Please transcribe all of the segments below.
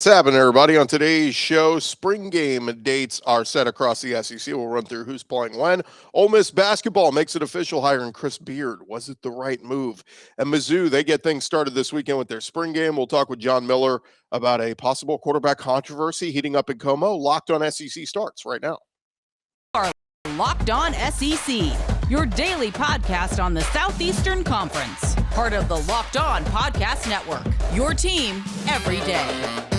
What's happening, everybody? On today's show, spring game dates are set across the SEC. We'll run through who's playing when. Ole Miss basketball makes it official, hiring Chris Beard. Was it the right move? And Mizzou, they get things started this weekend with their spring game. We'll talk with John Miller about a possible quarterback controversy heating up in Como. Locked on SEC starts right now. Locked on SEC, your daily podcast on the Southeastern Conference. Part of the Locked On Podcast Network, your team every day.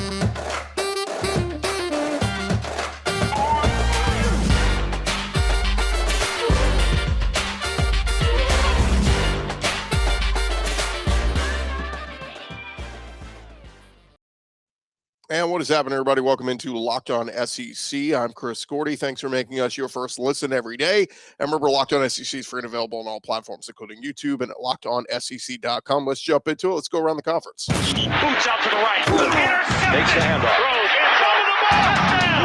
And what is happening, everybody? Welcome into Locked On SEC. I'm Chris Gordy. Thanks for making us your first listen every day. And remember, Locked On SEC is free and available on all platforms, including YouTube and at LockedOnSEC.com. Let's jump into it. Let's go around the conference. Boots out to the right. Intercepted. Makes the handoff. Throws.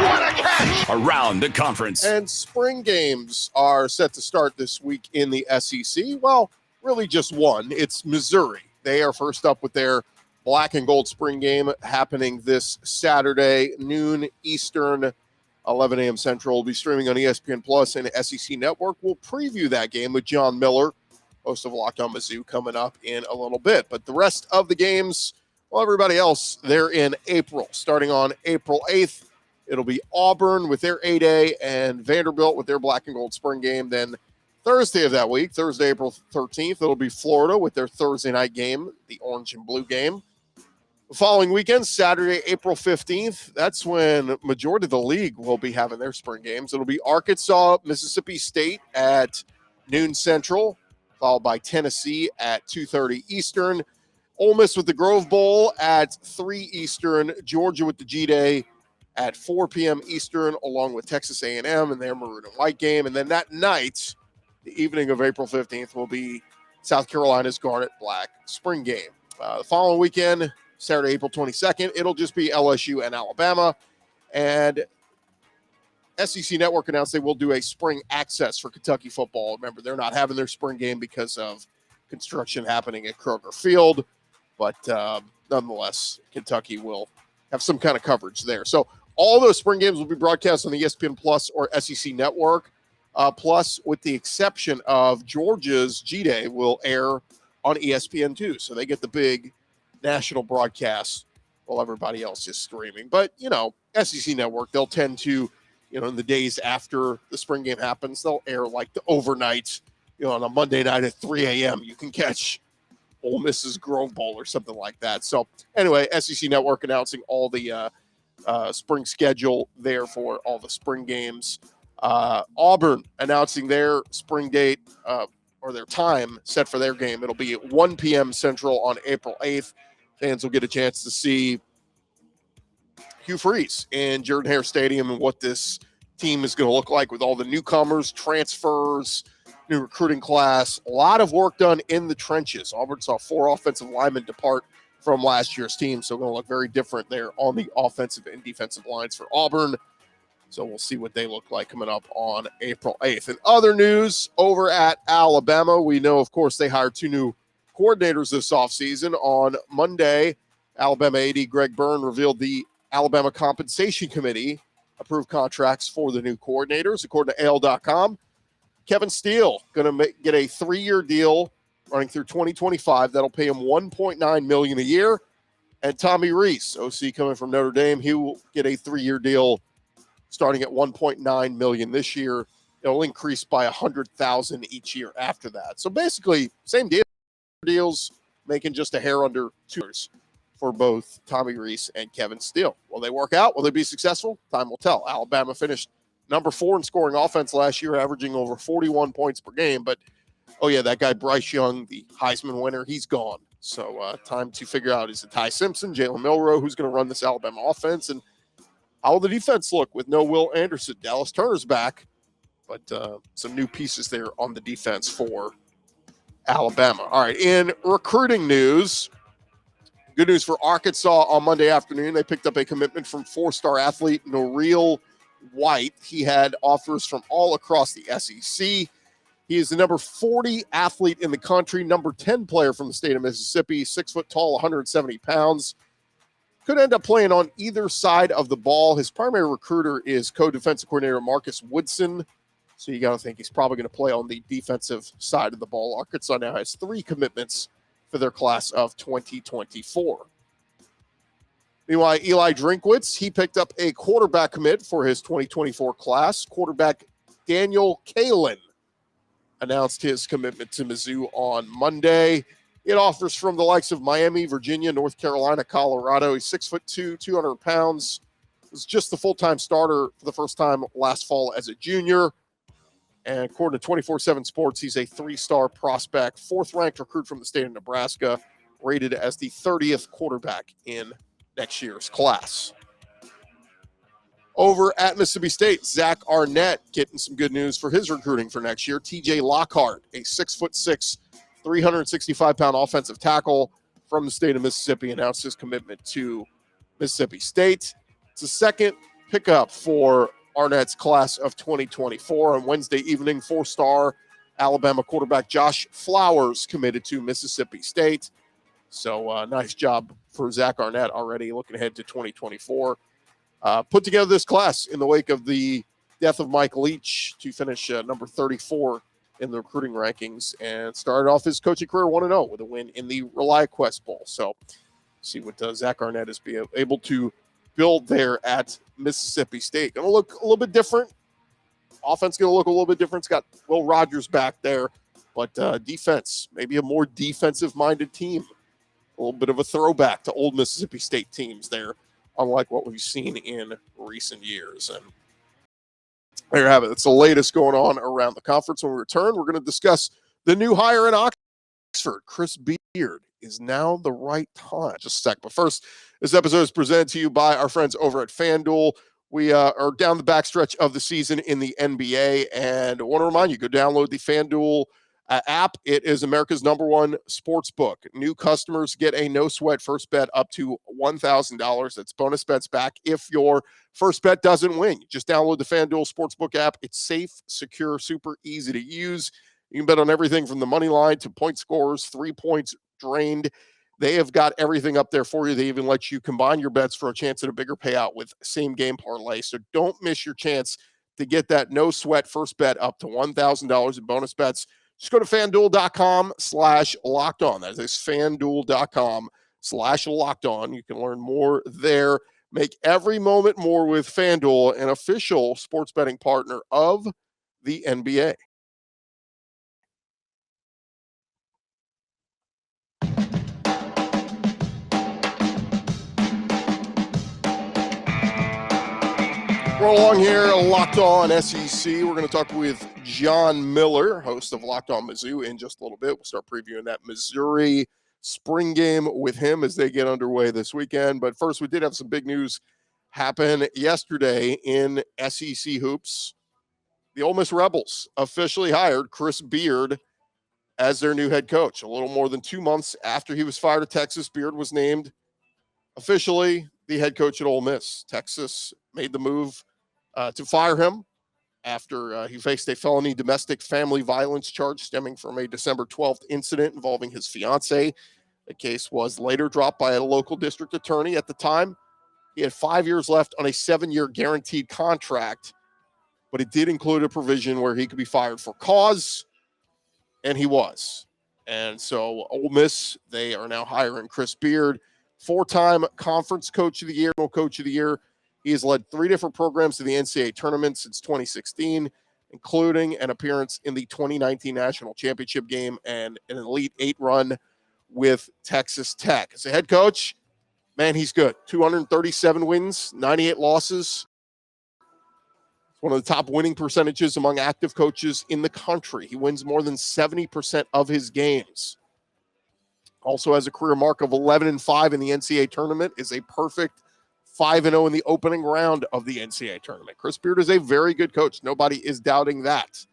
What a catch. Around the conference. And spring games are set to start this week in the SEC. Well, really just one. It's Missouri. They are first up with their Black and Gold spring game happening this Saturday, noon Eastern, 11 a.m. Central. Will be streaming on ESPN Plus and SEC Network. We'll preview that game with John Miller, host of Locked On Mizzou, coming up in a little bit. But the rest of the games, well, everybody else, they're in April. Starting on April 8th, it'll be Auburn with their 8A and Vanderbilt with their Black and Gold spring game. Then Thursday of that week, Thursday, April 13th, it'll be Florida with their Thursday night game, the Orange and Blue game. The following weekend, Saturday, April 15th, that's when majority of the league will be having their spring games. It'll be Arkansas, Mississippi State at noon Central, followed by Tennessee at 2:30 Eastern. Ole Miss with the Grove Bowl at 3 Eastern. Georgia with the G-Day at 4 p.m. Eastern, along with Texas A&M and their maroon and white game. And then that night, the evening of April 15th, will be South Carolina's Garnet Black spring game. The following weekend, Saturday, April 22nd, it'll just be LSU and Alabama. And SEC Network announced they will do a spring access for Kentucky football. Remember, they're not having their spring game because of construction happening at Kroger Field. But nonetheless, Kentucky will have some kind of coverage there. So all those spring games will be broadcast on the ESPN Plus or SEC Network. Plus, with the exception of Georgia's G-Day, will air on ESPN2. So they get the big national broadcast while everybody else is streaming. But, SEC Network, they'll tend to, in the days after the spring game happens, they'll air like the overnight, on a Monday night at 3 a.m. You can catch Ole Miss's Grove Bowl or something like that. So anyway, SEC Network announcing all the spring schedule there for all the spring games. Auburn announcing their spring date or their time set for their game. It'll be at 1 p.m. Central on April 8th. Fans will get a chance to see Hugh Freeze in Jordan-Hare Stadium and what this team is going to look like with all the newcomers, transfers, new recruiting class. A lot of work done in the trenches. Auburn saw 4 offensive linemen depart from last year's team, so going to look very different there on the offensive and defensive lines for Auburn. So we'll see what they look like coming up on April 8th. And other news over at Alabama, we know, of course, they hired 2 new coordinators this offseason. On Monday, Alabama AD Greg Byrne revealed the Alabama Compensation Committee approved contracts for the new coordinators. According to AL.com, Kevin Steele going to get a 3-year deal running through 2025. That'll pay him $1.9 million a year. And Tommy Rees, OC coming from Notre Dame, he will get a 3-year deal starting at $1.9 million this year. It'll increase by $100,000 each year after that. So basically, same deals, making just a hair under 2 years for both Tommy Rees and Kevin Steele. Will they work out? Will they be successful? Time will tell. Alabama finished number 4 in scoring offense last year, averaging over 41 points per game. But, that guy Bryce Young, the Heisman winner, he's gone. So time to figure out, is it Ty Simpson, Jalen Milroe, who's going to run this Alabama offense? And how will the defense look with no Will Anderson? Dallas Turner's back, but some new pieces there on the defense for Alabama. All right, in recruiting news, good news for Arkansas on Monday afternoon. They picked up a commitment from 4-star athlete Noreel White. He had offers from all across the SEC. He is the number 40 athlete in the country, number 10 player from the state of Mississippi, 6 foot tall, 170 pounds. could end up playing on either side of the ball. His primary recruiter is co-defensive coordinator Marcus Woodson. So you got to think he's probably going to play on the defensive side of the ball. Arkansas now has 3 commitments for their class of 2024. Meanwhile, Eli Drinkwitz, he picked up a quarterback commit for his 2024 class. Quarterback Daniel Kalin announced his commitment to Mizzou on Monday. It offers from the likes of Miami, Virginia, North Carolina, Colorado. He's 6'2", 200 pounds. Was just the full-time starter for the first time last fall as a junior. And according to 24/7 Sports, he's a 3-star prospect, 4th-ranked recruit from the state of Nebraska, rated as the 30th quarterback in next year's class. Over at Mississippi State, Zach Arnett getting some good news for his recruiting for next year. TJ Lockhart, a 6'6", 365-pound offensive tackle from the state of Mississippi, announced his commitment to Mississippi State. It's the second pickup for Arnett's class of 2024. On Wednesday evening, 4-star Alabama quarterback Josh Flowers committed to Mississippi State. So nice job for Zach Arnett already looking ahead to 2024. Put together this class in the wake of the death of Mike Leach to finish number 34 in the recruiting rankings and started off his coaching career 1-0 with a win in the ReliaQuest Bowl. So see what Zach Arnett is able to build there at Mississippi State. Going to look a little bit different. Offense going to look a little bit different. It's got Will Rogers back there, but defense, maybe a more defensive-minded team. A little bit of a throwback to old Mississippi State teams there, unlike what we've seen in recent years. And there you have it. That's the latest going on around the conference. When we return, we're going to discuss the new hire in Oxford. Chris Beard. Is now the right time? Just a sec. But first, this episode is presented to you by our friends over at FanDuel. We are down the backstretch of the season in the NBA, and I want to remind you, go download the FanDuel app. It is America's #1 sports book. New customers get a no-sweat first bet up to $1,000. That's bonus bets back if your first bet doesn't win. Just download the FanDuel Sportsbook app. It's safe, secure, super easy to use. You can bet on everything from the money line to point scores, 3 points drained. They have got everything up there for you. They even let you combine your bets for a chance at a bigger payout with same game parlay. So don't miss your chance to get that no sweat first bet up to $1,000 in bonus bets. Just go to FanDuel.com/lockedon. That is FanDuel.com/lockedon. You can learn more there. Make every moment more with FanDuel, an official sports betting partner of the NBA. We're along here, Locked On SEC. We're going to talk with John Miller, host of Locked On Mizzou, in just a little bit. We'll start previewing that Missouri spring game with him as they get underway this weekend. But first, we did have some big news happen yesterday in SEC hoops. The Ole Miss Rebels officially hired Chris Beard as their new head coach. A little more than 2 months after he was fired at Texas, Beard was named officially the head coach at Ole Miss. Texas made the move to fire him after he faced a felony domestic family violence charge stemming from a December 12th incident involving his fiancée. The case was later dropped by a local district attorney. At the time, he had 5 years left on a 7-year guaranteed contract, but it did include a provision where he could be fired for cause, and he was. And so Ole Miss, they are now hiring Chris Beard, 4-time conference coach of the year, coach of the year. He has led 3 different programs to the NCAA tournament since 2016, including an appearance in the 2019 national championship game and an Elite 8 run with Texas Tech. As a head coach, man, he's good. 237 wins, 98 losses. It's one of the top winning percentages among active coaches in the country. He wins more than 70% of his games. Also has a career mark of 11-5 in the NCAA tournament, is a perfect 5-0 in the opening round of the NCAA tournament. Chris Beard is a very good coach. Nobody is doubting that.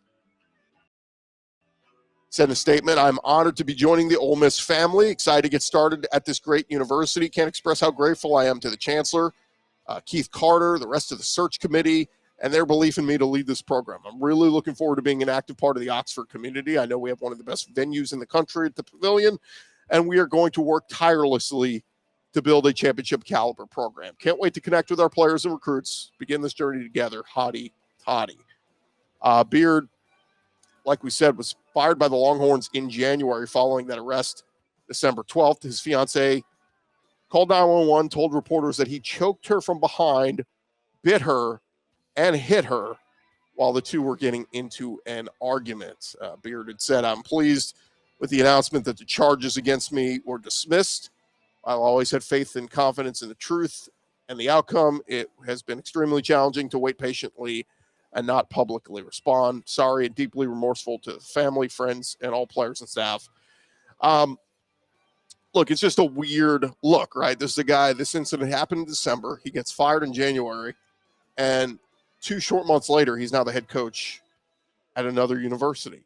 Said in a statement, I'm honored to be joining the Ole Miss family. Excited to get started at this great university. Can't express how grateful I am to the chancellor, Keith Carter, the rest of the search committee, and their belief in me to lead this program. I'm really looking forward to being an active part of the Oxford community. I know we have one of the best venues in the country at the Pavilion, and we are going to work tirelessly to build a championship caliber program. Can't wait to connect with our players and recruits, begin this journey together. Hotty toddy. Beard, like we said, was fired by the Longhorns in January following that arrest December 12th. His fiance called 911, told reporters that he choked her from behind, bit her, and hit her while the two were getting into an argument. Beard had said, "I'm pleased with the announcement that the charges against me were dismissed. I always had faith and confidence in the truth and the outcome. It has been extremely challenging to wait patiently and not publicly respond. Sorry and deeply remorseful to the family, friends, and all players and staff." Look, it's just a weird look, right? This is a guy, this incident happened in December. He gets fired in January, and 2 short months later, he's now the head coach at another university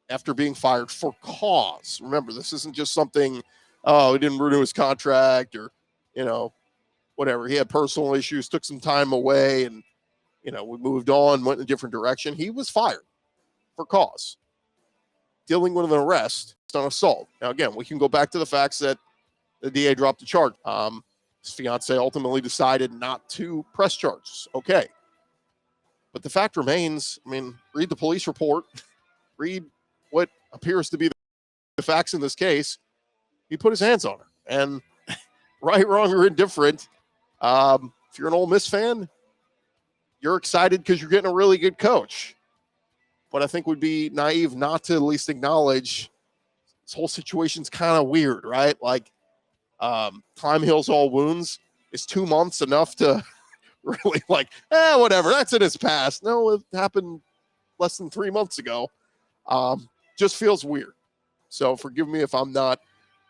after being fired for cause. Remember, this isn't just something, oh, he didn't renew his contract or, whatever. He had personal issues, took some time away, and, we moved on, went in a different direction. He was fired for cause, dealing with an arrest on assault. Now, again, we can go back to the facts that the DA dropped the charge. His fiance ultimately decided not to press charges. Okay. But the fact remains, read the police report, read what appears to be the facts in this case. He put his hands on her. And right, wrong, or indifferent, if you're an Ole Miss fan, you're excited because you're getting a really good coach. But I think would be naive not to at least acknowledge this whole situation's kind of weird, right? Like, time heals all wounds. Is 2 months enough to really whatever, that's in his past? No, it happened less than 3 months ago. Just feels weird. So forgive me if I'm not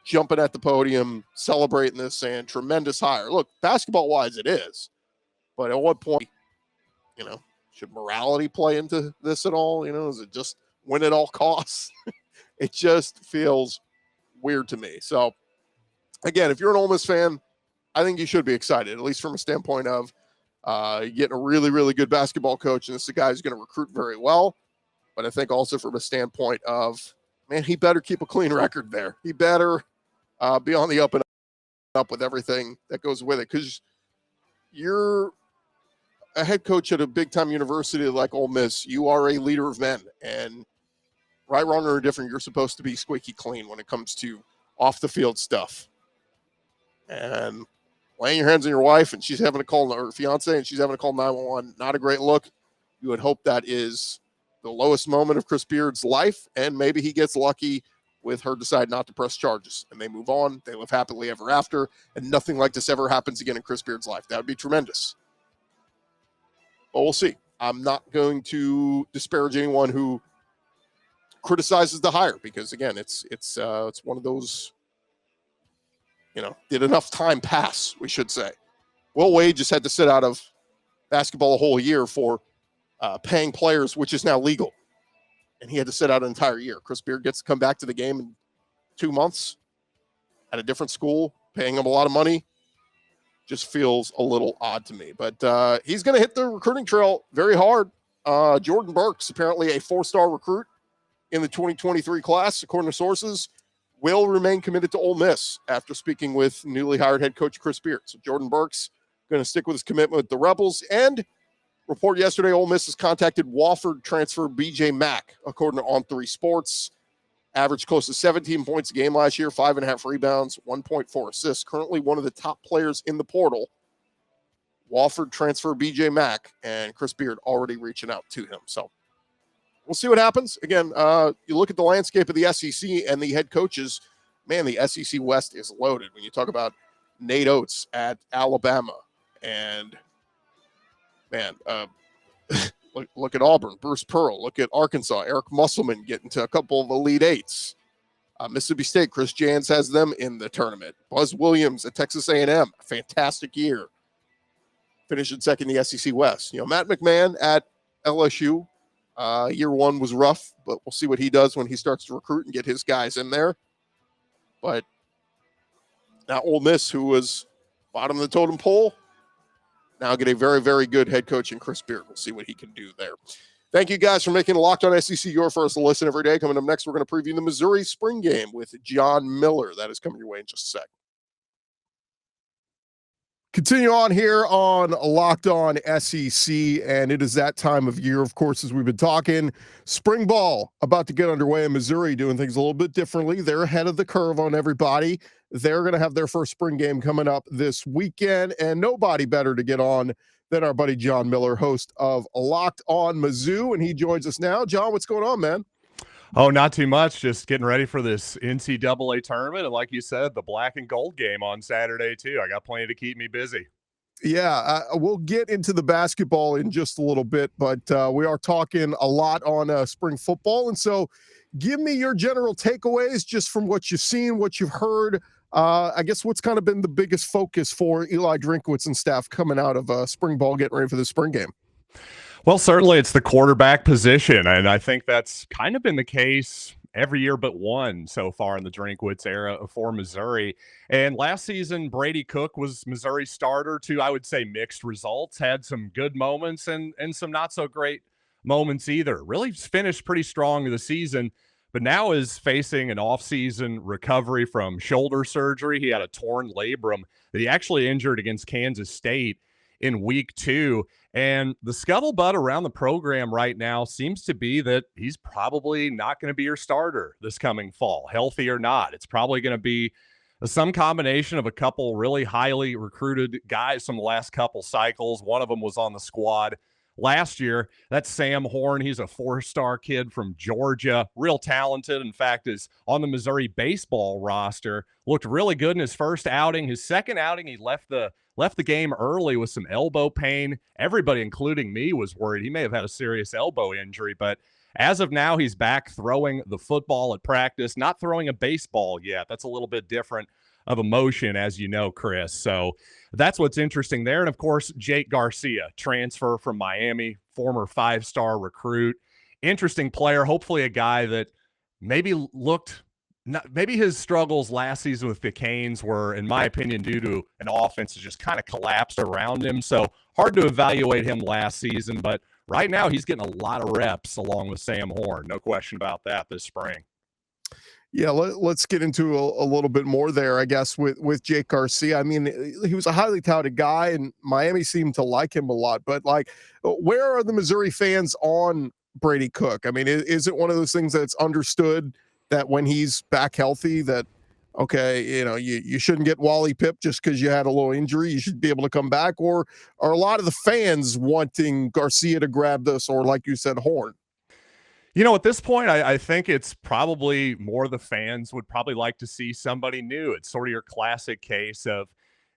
jumping at the podium, celebrating this, saying tremendous hire. Look, basketball-wise, it is. But at what point, should morality play into this at all? Is it just win at all costs? It just feels weird to me. So, again, if you're an Ole Miss fan, I think you should be excited, at least from a standpoint of getting a really, really good basketball coach, and this is a guy who's going to recruit very well. But I think also from a standpoint of, man, he better keep a clean record there. He better be on the up and up with everything that goes with it, because you're a head coach at a big-time university like Ole Miss. You are a leader of men, and right, wrong, or indifferent, you're supposed to be squeaky clean when it comes to off-the-field stuff. And laying your hands on your wife and she's having to call, or fiance, and she's having to call 911, not a great look. You would hope that is the lowest moment of Chris Beard's life, and maybe he gets lucky with her decide not to press charges, and they move on. They live happily ever after, and nothing like this ever happens again in Chris Beard's life. That would be tremendous. But we'll see. I'm not going to disparage anyone who criticizes the hire, because again, it's one of those, did enough time pass, we should say. Will Wade just had to sit out of basketball a whole year for paying players, which is now legal. And he had to sit out an entire year. Chris Beard gets to come back to the game in 2 months at a different school, paying him a lot of money. Just feels a little odd to me. But he's going to hit the recruiting trail very hard. Jordan Burks, apparently a 4-star recruit in the 2023 class, according to sources, will remain committed to Ole Miss after speaking with newly hired head coach Chris Beard. So Jordan Burks going to stick with his commitment with the Rebels. And report yesterday, Ole Miss has contacted Wofford transfer BJ Mack, according to On3 Sports. Averaged close to 17 points a game last year, 5.5 rebounds, 1.4 assists. Currently one of the top players in the portal. Wofford transfer BJ Mack, and Chris Beard already reaching out to him. So we'll see what happens. Again, you look at the landscape of the SEC and the head coaches, man, the SEC West is loaded. When you talk about Nate Oates at Alabama, and man, look at Auburn, Bruce Pearl. Look at Arkansas, Eric Musselman getting to a couple of Elite Eights. Mississippi State, Chris Jans has them in the tournament. Buzz Williams at Texas A&M, fantastic year. Finishing second in the SEC West. Matt McMahon at LSU, year one was rough, but we'll see what he does when he starts to recruit and get his guys in there. But now Ole Miss, who was bottom of the totem pole, now get a very, very good head coach in Chris Beard. We'll see what he can do there. Thank you guys for making Locked On SEC your first listen every day. Coming up next, we're going to preview the Missouri spring game with John Miller. That is coming your way in just a sec. Continue on here on Locked On SEC, and it is that time of year, of course, as we've been talking. Spring ball about to get underway in Missouri, doing things a little bit differently. They're ahead of the curve on everybody. They're going to have their first spring game coming up this weekend, and nobody better to get on than our buddy John Miller, host of Locked On Mizzou, and he joins us now. John, what's going on, man? Oh, not too much. Just getting ready for this NCAA tournament. And like you said, the black and gold game on Saturday, too. I got plenty to keep me busy. Yeah, we'll get into the basketball in just a little bit, but we are talking a lot on spring football. And so give me your general takeaways just from what you've seen, what you've heard. I guess what's kind of been the biggest focus for Eli Drinkwitz and staff coming out of spring ball, getting ready for the spring game? Well, certainly it's the quarterback position, and I think that's kind of been the case every year but one so far in the Drinkwitz era for Missouri. And last season, Brady Cook was Missouri's starter to, I would say, mixed results, had some good moments and some not so great moments either. Really finished pretty strong the season, but now is facing an offseason recovery from shoulder surgery. He had a torn labrum that he actually injured against Kansas State in week 2. And the scuttlebutt around the program right now seems to be that he's probably not going to be your starter this coming fall, healthy or not. It's probably going to be some combination of a couple really highly recruited guys from the last couple cycles. One of them was on the squad last year. That's Sam Horn. He's a 4-star kid from Georgia, real talented. In fact, is on the Missouri baseball roster. Looked really good in his first outing. His second outing, he left the game early with some elbow pain. Everybody, including me, was worried he may have had a serious elbow injury, but as of now, he's back throwing the football at practice, not throwing a baseball yet. That's a little bit different of a motion, as you know, Chris. So that's what's interesting there. And of course, Jake Garcia, transfer from Miami, former 5-star recruit. Interesting player, hopefully a guy that maybe maybe his struggles last season with the Canes were, in my opinion, due to an offense that just kind of collapsed around him. So hard to evaluate him last season, but right now he's getting a lot of reps along with Sam Horn. No question about that this spring. Yeah, let's get into a little bit more there, I guess, with Jake Garcia. I mean, he was a highly touted guy, and Miami seemed to like him a lot. But, like, where are the Missouri fans on Brady Cook? I mean, is it one of those things that's understood that when he's back healthy that, okay, you shouldn't get Wally Pipp just because you had a little injury, you should be able to come back? Or are a lot of the fans wanting Garcia to grab this, or like you said, Horn? At this point, I think it's probably more the fans would probably like to see somebody new. It's sort of your classic case of,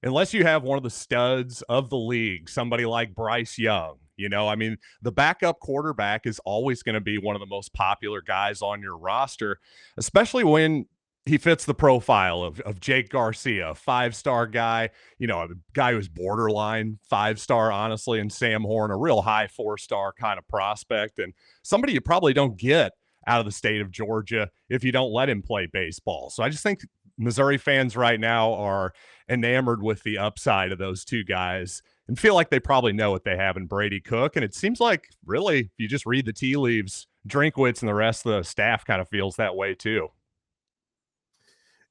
unless you have one of the studs of the league, somebody like Bryce Young, I mean, the backup quarterback is always going to be one of the most popular guys on your roster, especially when he fits the profile of Jake Garcia, a 5-star guy, a guy who's borderline 5-star, honestly, and Sam Horn, a real high 4-star kind of prospect, and somebody you probably don't get out of the state of Georgia if you don't let him play baseball. So I just think Missouri fans right now are enamored with the upside of those two guys and feel like they probably know what they have in Brady Cook. And it seems like, really, if you just read the tea leaves, Drinkwitz and the rest of the staff kind of feels that way too.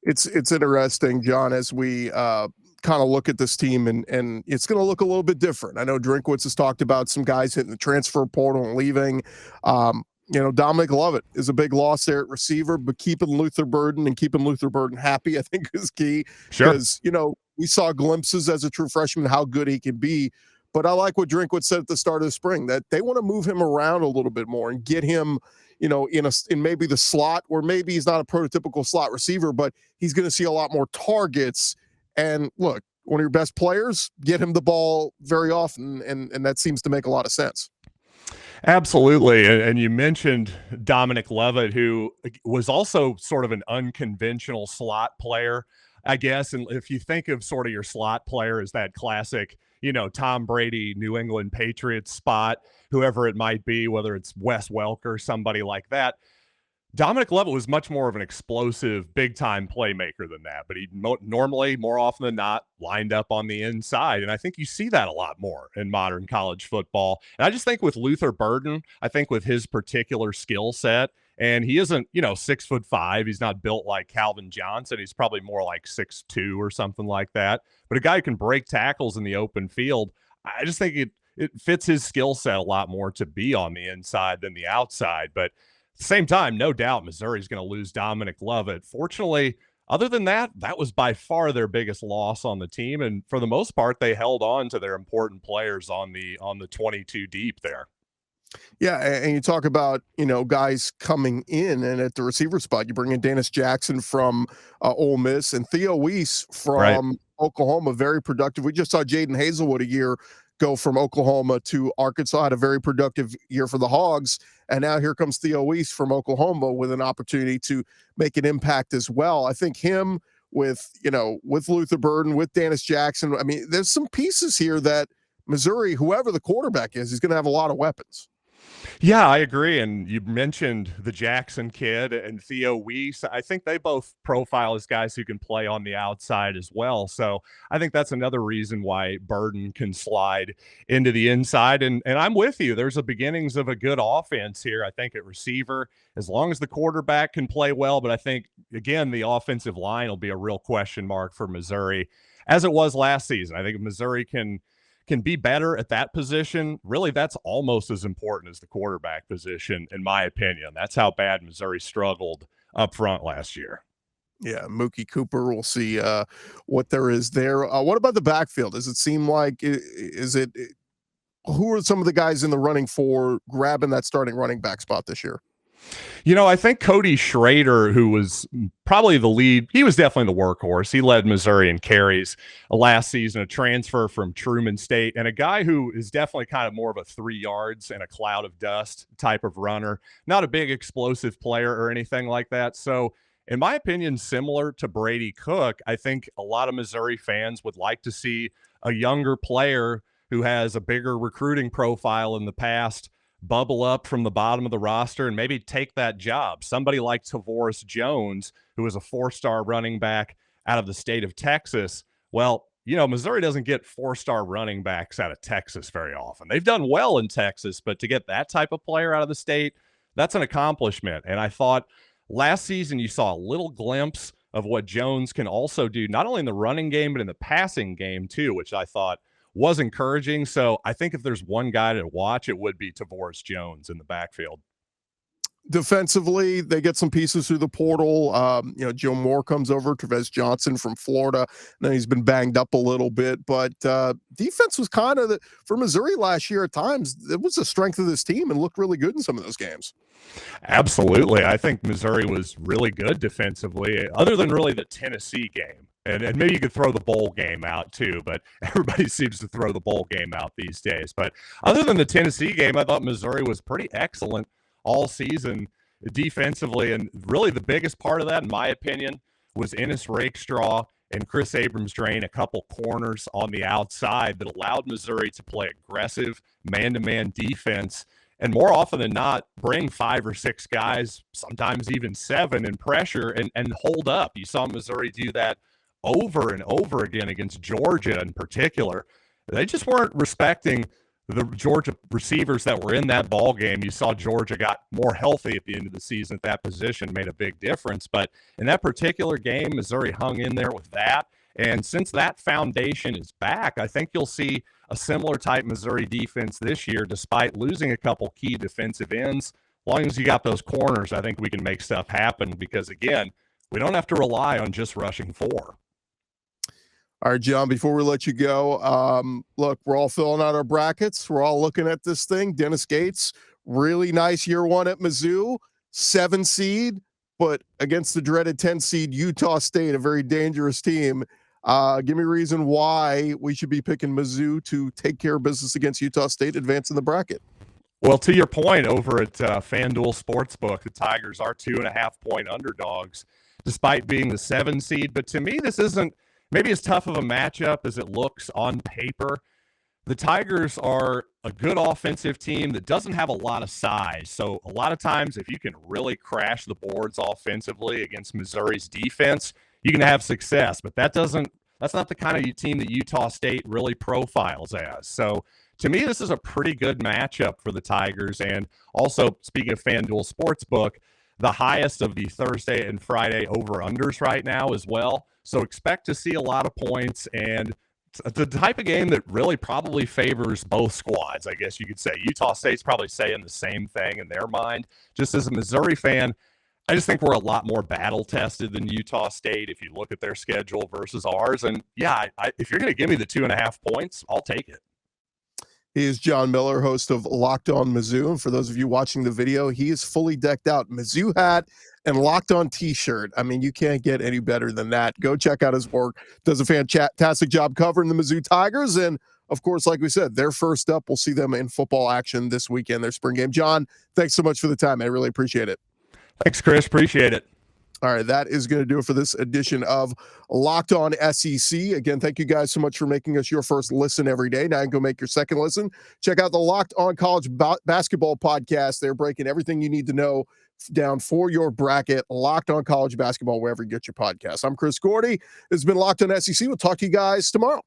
It's interesting, John, as we kind of look at this team, and it's going to look a little bit different. I know Drinkwitz has talked about some guys hitting the transfer portal and leaving. Dominic Lovett is a big loss there at receiver, but keeping Luther Burden happy, I think, is key. Sure. Because, we saw glimpses as a true freshman how good he can be. But I like what Drinkwitz said at the start of the spring, that they want to move him around a little bit more and get him, in maybe the slot, or maybe he's not a prototypical slot receiver, but he's going to see a lot more targets. And look, one of your best players, get him the ball very often, and that seems to make a lot of sense. Absolutely. And you mentioned Dominic Lovett, who was also sort of an unconventional slot player, I guess. And if you think of sort of your slot player as that classic, Tom Brady, New England Patriots spot, whoever it might be, whether it's Wes Welker, somebody like that, Dominic Lovett was much more of an explosive, big-time playmaker than that, but he normally, more often than not, lined up on the inside, and I think you see that a lot more in modern college football. And I just think with Luther Burden, I think with his particular skill set, And he isn't, 6'5". He's not built like Calvin Johnson. He's probably more like 6'2" or something like that. But a guy who can break tackles in the open field, I just think it fits his skill set a lot more to be on the inside than the outside. But at the same time, no doubt Missouri's going to lose Dominic Lovett. Fortunately, other than that, that was by far their biggest loss on the team. And for the most part, they held on to their important players on the 22 deep there. Yeah, and you talk about, guys coming in, and at the receiver spot, you bring in Dennis Jackson from Ole Miss and Theo Weiss from Oklahoma, very productive. We just saw Jaden Hazelwood a year go from Oklahoma to Arkansas, had a very productive year for the Hogs, and now here comes Theo Weiss from Oklahoma with an opportunity to make an impact as well. I think him with Luther Burden, with Dennis Jackson, I mean, there's some pieces here that Missouri, whoever the quarterback is going to have a lot of weapons. Yeah, I agree. And you mentioned the Jackson kid and Theo Weiss. I think they both profile as guys who can play on the outside as well. So I think that's another reason why Burden can slide into the inside. And I'm with you. There's the beginnings of a good offense here, I think, at receiver, as long as the quarterback can play well. But I think, again, the offensive line will be a real question mark for Missouri, as it was last season. I think if Missouri can be better at that position, really that's almost as important as the quarterback position, in my opinion. That's how bad Missouri struggled up front last year. Yeah, Mookie Cooper, we'll see what there is there. What about the backfield? Does it seem like, who are some of the guys in the running for grabbing that starting running back spot this year? I think Cody Schrader, who was probably the lead, he was definitely the workhorse. He led Missouri in carries last season, a transfer from Truman State, and a guy who is definitely kind of more of a 3 yards and a cloud of dust type of runner, not a big explosive player or anything like that. So in my opinion, similar to Brady Cook, I think a lot of Missouri fans would like to see a younger player who has a bigger recruiting profile in the past bubble up from the bottom of the roster and maybe take that job. Somebody like Tavoris Jones, who is a 4-star running back out of the state of Texas. Well, Missouri doesn't get 4-star running backs out of Texas very often. They've done well in Texas, but to get that type of player out of the state, that's an accomplishment. And I thought last season you saw a little glimpse of what Jones can also do, not only in the running game, but in the passing game too, which I thought was encouraging. So I think if there's one guy to watch, it would be Tavoris Jones in the backfield. Defensively, they get some pieces through the portal. Joe Moore comes over, Trevez Johnson from Florida. Now he's been banged up a little bit, but defense was kind of for Missouri last year at times. It was the strength of this team and looked really good in some of those games. Absolutely. I think Missouri was really good defensively, other than really the Tennessee game. And maybe you could throw the bowl game out too, but everybody seems to throw the bowl game out these days. But other than the Tennessee game, I thought Missouri was pretty excellent all season defensively. And really the biggest part of that, in my opinion, was Ennis Rakestraw and Chris Abrams-Drain, a couple corners on the outside that allowed Missouri to play aggressive man-to-man defense. And more often than not, bring 5 or 6 guys, sometimes even 7 in pressure and hold up. You saw Missouri do that over and over again against Georgia in particular. They just weren't respecting the Georgia receivers that were in that ball game. You saw Georgia got more healthy at the end of the season at that position, made a big difference. But in that particular game, Missouri hung in there with that. And since that foundation is back, I think you'll see a similar type Missouri defense this year, despite losing a couple key defensive ends. As long as you got those corners, I think we can make stuff happen because, again, we don't have to rely on just rushing 4. All right, John, before we let you go, look, we're all filling out our brackets. We're all looking at this thing. Dennis Gates, really nice year 1 at Mizzou, 7 seed, but against the dreaded 10 seed Utah State, a very dangerous team. Give me a reason why we should be picking Mizzou to take care of business against Utah State, advance in the bracket. Well, to your point, over at FanDuel Sportsbook, the Tigers are 2.5-point underdogs, despite being the 7 seed. But to me, this isn't maybe as tough of a matchup as it looks on paper. The Tigers are a good offensive team that doesn't have a lot of size. So a lot of times, if you can really crash the boards offensively against Missouri's defense, you can have success. But that's not the kind of team that Utah State really profiles as. So to me, this is a pretty good matchup for the Tigers. And also, speaking of FanDuel Sportsbook, the highest of the Thursday and Friday over-unders right now as well. So expect to see a lot of points, and the type of game that really probably favors both squads, I guess you could say. Utah State's probably saying the same thing in their mind. Just as a Missouri fan, I just think we're a lot more battle-tested than Utah State if you look at their schedule versus ours. And, yeah, if you're going to give me the 2.5 points, I'll take it. He is John Miller, host of Locked On Mizzou. And for those of you watching the video, he is fully decked out. Mizzou hat and Locked On t-shirt. I mean, you can't get any better than that. Go check out his work. Does a fantastic job covering the Mizzou Tigers. And, of course, like we said, they're first up. We'll see them in football action this weekend, their spring game. John, thanks so much for the time. I really appreciate it. Thanks, Chris. Appreciate it. All right, that is going to do it for this edition of Locked On SEC. Again, thank you guys so much for making us your first listen every day. Now you can go make your second listen. Check out the Locked On College Basketball podcast. They're breaking everything you need to know down for your bracket. Locked On College Basketball, wherever you get your podcast. I'm Chris Gordy. This has been Locked On SEC. We'll talk to you guys tomorrow.